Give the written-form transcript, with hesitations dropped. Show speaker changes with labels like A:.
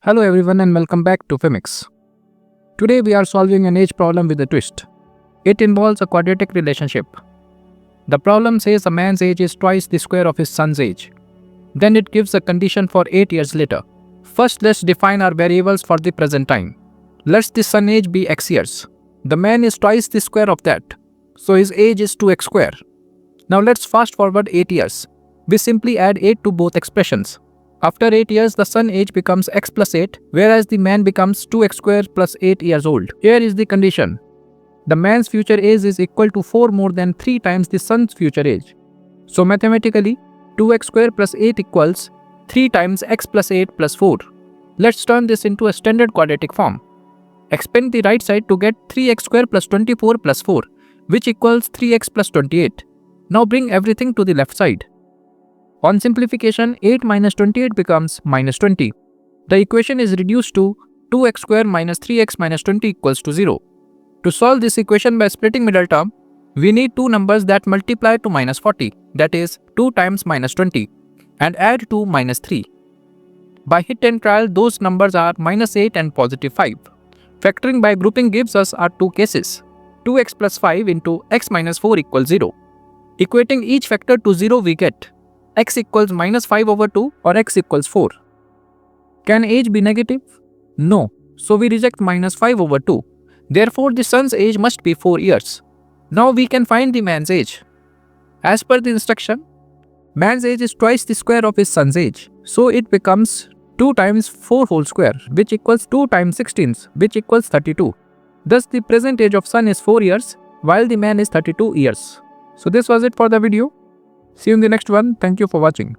A: Hello everyone and welcome back to PHYMICS. Today we are solving an age problem with a twist. It involves a quadratic relationship. The problem says a man's age is twice the square of his son's age. Then it gives a condition for 8 years later. First, let's define our variables for the present time. Let the son age be x years. The man is twice the square of that, so his age is 2x square. Now let's fast forward 8 years. We simply add 8 to both expressions. After 8 years, the son age becomes x plus 8, whereas the man becomes 2x square plus 8 years old. Here is the condition. The man's future age is equal to 4 more than 3 times the son's future age. So mathematically, 2x square plus 8 equals 3 times x plus 8 plus 4. Let's turn this into a standard quadratic form. Expand the right side to get 3x square plus 24 plus 4, which equals 3x plus 28. Now bring everything to the left side. On simplification, 8 minus 28 becomes minus 20. The equation is reduced to 2x square minus 3x minus 20 equals to 0. To solve this equation by splitting middle term, we need two numbers that multiply to minus 40, that is 2 times minus 20, and add to minus 3. By hit and trial, those numbers are minus 8 and positive 5. Factoring by grouping gives us our two cases. 2x plus 5 into x minus 4 equals 0. Equating each factor to 0, we get x equals minus 5 over 2 or x equals 4. Can age be negative? No, so we reject minus 5 over 2. Therefore, the son's age must be 4 years. Now we can find the man's age. As per the instruction, man's age is twice the square of his son's age. So it becomes 2 times 4 whole square, which equals 2 times 16, which equals 32. Thus, the present age of son is 4 years, while the man is 32 years. So this was it for the video. See you in the next one. Thank you for watching.